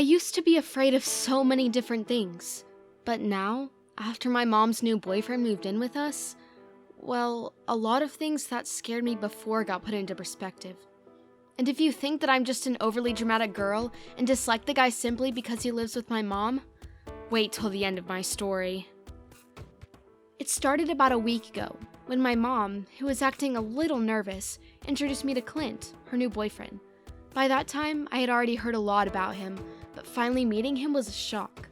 used to be afraid of so many different things, but now, after my mom's new boyfriend moved in with us, well, a lot of things that scared me before got put into perspective. And if you think that I'm just an overly dramatic girl and dislike the guy simply because he lives with my mom, wait till the end of my story. It started about a week ago, when my mom, who was acting a little nervous, introduced me to Clint, her new boyfriend. By that time, I had already heard a lot about him, but finally meeting him was a shock.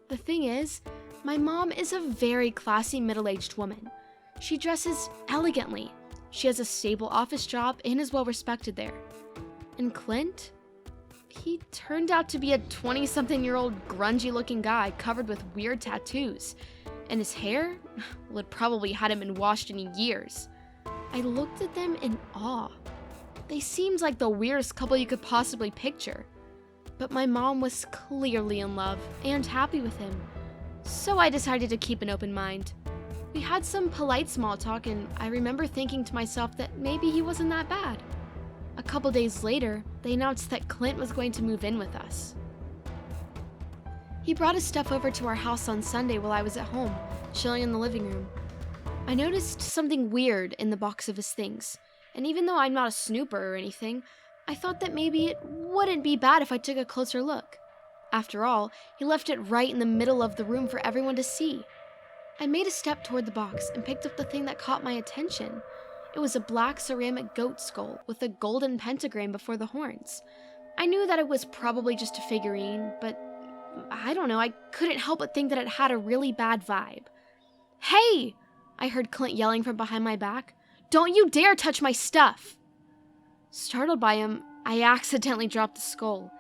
The thing is, my mom is a very classy middle-aged woman. She dresses elegantly. She has a stable office job and is well respected there. And Clint? He turned out to be a 20-something-year-old grungy-looking guy covered with weird tattoos. And his hair? Well, it probably hadn't been washed in years. I looked at them in awe. They seemed like the weirdest couple you could possibly picture. But my mom was clearly in love and happy with him. So I decided to keep an open mind. We had some polite small talk, and I remember thinking to myself that maybe he wasn't that bad. A couple days later, they announced that Clint was going to move in with us. He brought his stuff over to our house on Sunday while I was at home, chilling in the living room. I noticed something weird in the box of his things, and even though I'm not a snooper or anything, I thought that maybe it wouldn't be bad if I took a closer look. After all, he left it right in the middle of the room for everyone to see. I made a step toward the box and picked up the thing that caught my attention. It was a black ceramic goat skull with a golden pentagram before the horns. I knew that it was probably just a figurine, but I don't know, I couldn't help but think that it had a really bad vibe. "Hey!" I heard Clint yelling from behind my back. "Don't you dare touch my stuff!" Startled by him, I accidentally dropped the skull.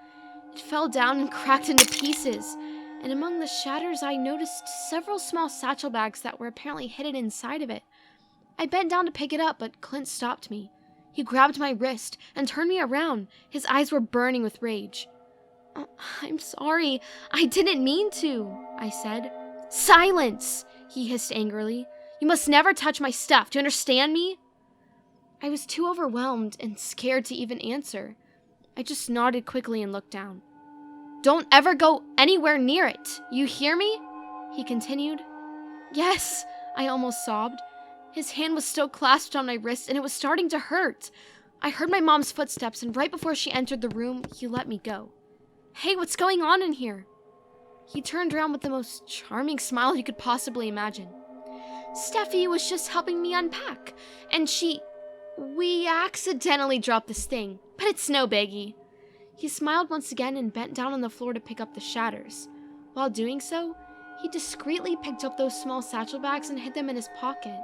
It fell down and cracked into pieces, and among the shatters I noticed several small satchel bags that were apparently hidden inside of it. I bent down to pick it up, but Clint stopped me. He grabbed my wrist and turned me around. His eyes were burning with rage. "I'm sorry, I didn't mean to," I said. "Silence!" he hissed angrily. "You must never touch my stuff, do you understand me?" I was too overwhelmed and scared to even answer. I just nodded quickly and looked down. "Don't ever go anywhere near it, you hear me?" he continued. "Yes," I almost sobbed. His hand was still clasped on my wrist and it was starting to hurt. I heard my mom's footsteps, and right before she entered the room, he let me go. "Hey, what's going on in here?" He turned around with the most charming smile you could possibly imagine. "Steffi was just helping me unpack, and we accidentally dropped this thing, but it's no biggie." He smiled once again and bent down on the floor to pick up the shatters. While doing so, he discreetly picked up those small satchel bags and hid them in his pocket.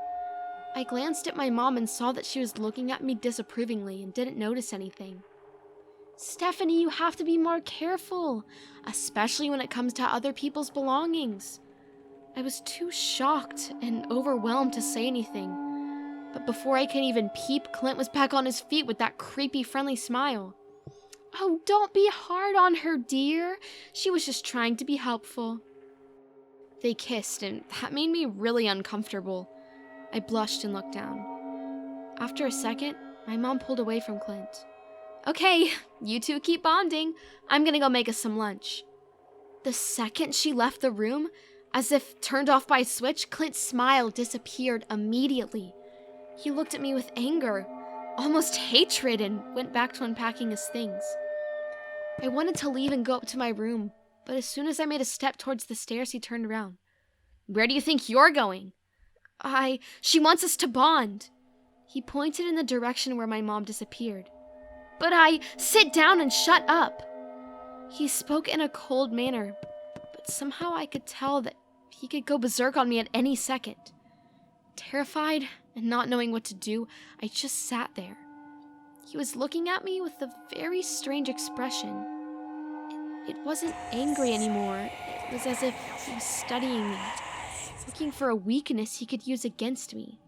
I glanced at my mom and saw that she was looking at me disapprovingly and didn't notice anything. "Stephanie, you have to be more careful, especially when it comes to other people's belongings." I was too shocked and overwhelmed to say anything. But before I could even peep, Clint was back on his feet with that creepy, friendly smile. "Oh, don't be hard on her, dear. She was just trying to be helpful." They kissed, and that made me really uncomfortable. I blushed and looked down. After a second, my mom pulled away from Clint. "Okay, you two keep bonding. I'm gonna go make us some lunch." The second she left the room, as if turned off by a switch, Clint's smile disappeared immediately. He looked at me with anger, almost hatred, and went back to unpacking his things. I wanted to leave and go up to my room, but as soon as I made a step towards the stairs, he turned around. "Where do you think you're going?" She wants us to bond." He pointed in the direction where my mom disappeared. Sit down and shut up." He spoke in a cold manner, but somehow I could tell that he could go berserk on me at any second. Terrified and not knowing what to do, I just sat there. He was looking at me with a very strange expression. It wasn't angry anymore. It was as if he was studying me, looking for a weakness he could use against me.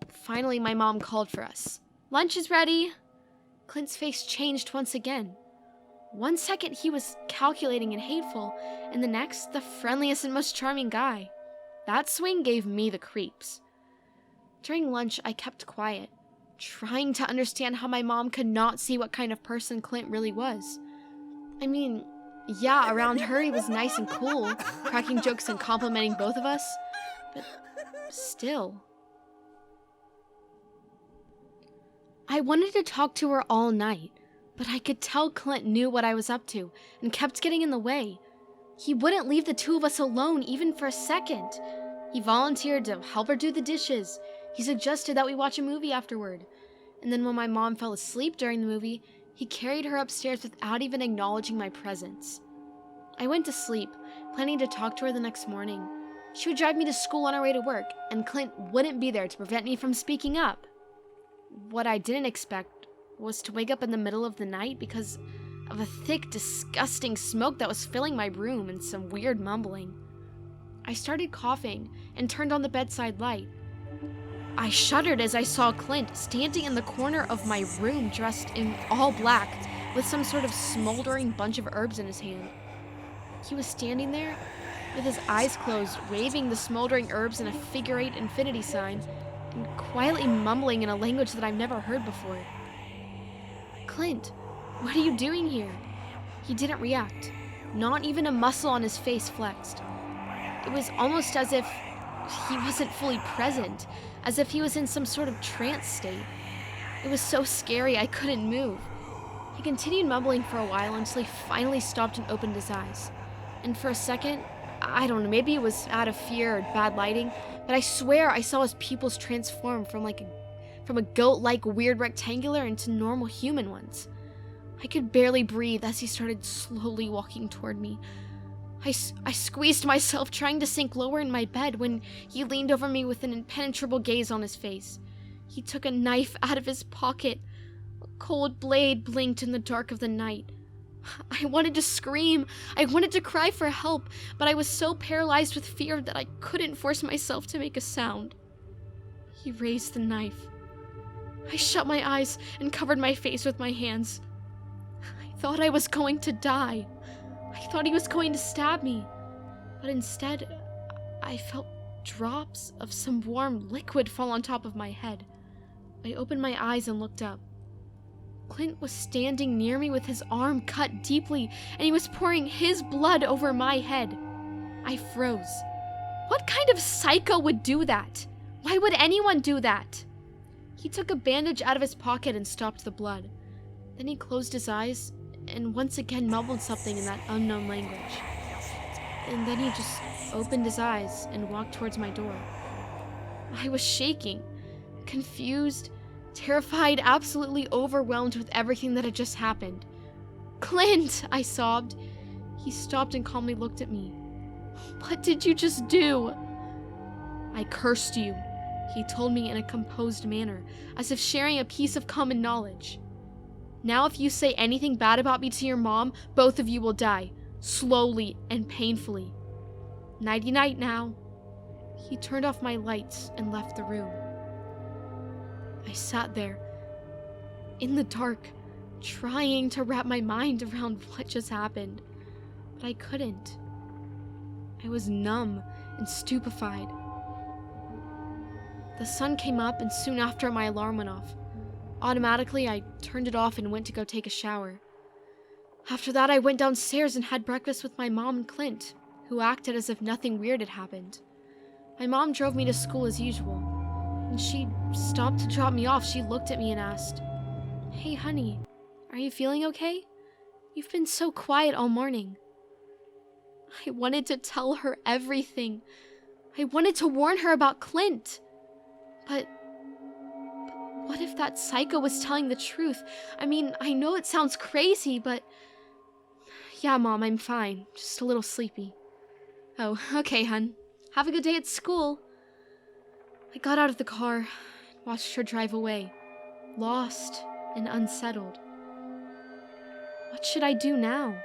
Finally, my mom called for us. "Lunch is ready." Clint's face changed once again. One second he was calculating and hateful, and the next, the friendliest and most charming guy. That swing gave me the creeps. During lunch, I kept quiet, trying to understand how my mom could not see what kind of person Clint really was. I mean, Yeah, around her he was nice and cool, cracking jokes and complimenting both of us. But still. I wanted to talk to her all night, but I could tell Clint knew what I was up to and kept getting in the way. He wouldn't leave the two of us alone even for a second. He volunteered to help her do the dishes. He suggested that we watch a movie afterward. And then when my mom fell asleep during the movie, he carried her upstairs without even acknowledging my presence. I went to sleep, planning to talk to her the next morning. She would drive me to school on our way to work, and Clint wouldn't be there to prevent me from speaking up. What I didn't expect was to wake up in the middle of the night because of a thick, disgusting smoke that was filling my room and some weird mumbling. I started coughing and turned on the bedside light. I shuddered as I saw Clint standing in the corner of my room dressed in all black with some sort of smoldering bunch of herbs in his hand. He was standing there with his eyes closed, waving the smoldering herbs in a figure-8 infinity sign and quietly mumbling in a language that I've never heard before. "Clint, what are you doing here?" He didn't react. Not even a muscle on his face flexed. It was almost as if he wasn't fully present, as if he was in some sort of trance state. It was so scary I couldn't move. He continued mumbling for a while until he finally stopped and opened his eyes. And for a second, I don't know, maybe it was out of fear or bad lighting, but I swear I saw his pupils transform from a goat-like weird rectangular into normal human ones. I could barely breathe as he started slowly walking toward me. I squeezed myself, trying to sink lower in my bed, when he leaned over me with an impenetrable gaze on his face. He took a knife out of his pocket. A cold blade blinked in the dark of the night. I wanted to scream. I wanted to cry for help, but I was so paralyzed with fear that I couldn't force myself to make a sound. He raised the knife. I shut my eyes and covered my face with my hands. I thought I was going to die. I thought he was going to stab me, but instead, I felt drops of some warm liquid fall on top of my head. I opened my eyes and looked up. Clint was standing near me with his arm cut deeply, and he was pouring his blood over my head. I froze. What kind of psycho would do that? Why would anyone do that? He took a bandage out of his pocket and stopped the blood. Then he closed his eyes and once again mumbled something in that unknown language. And then he just opened his eyes and walked towards my door. I was shaking, confused, terrified, absolutely overwhelmed with everything that had just happened. "Clint!" I sobbed. He stopped and calmly looked at me. "What did you just do?" "I cursed you," he told me in a composed manner, as if sharing a piece of common knowledge. "Now if you say anything bad about me to your mom, both of you will die, slowly and painfully. Nighty-night now." He turned off my lights and left the room. I sat there, in the dark, trying to wrap my mind around what just happened, but I couldn't. I was numb and stupefied. The sun came up, and soon after my alarm went off. Automatically, I turned it off and went to go take a shower. After that, I went downstairs and had breakfast with my mom and Clint, who acted as if nothing weird had happened. My mom drove me to school as usual. When she stopped to drop me off, she looked at me and asked, "Hey, honey, are you feeling okay? You've been so quiet all morning." I wanted to tell her everything. I wanted to warn her about Clint. But what if that psycho was telling the truth? I mean, I know it sounds crazy, but... Yeah, Mom, I'm fine. Just a little sleepy. "Oh, okay, hun. Have a good day at school." I got out of the car and watched her drive away, lost and unsettled. What should I do now?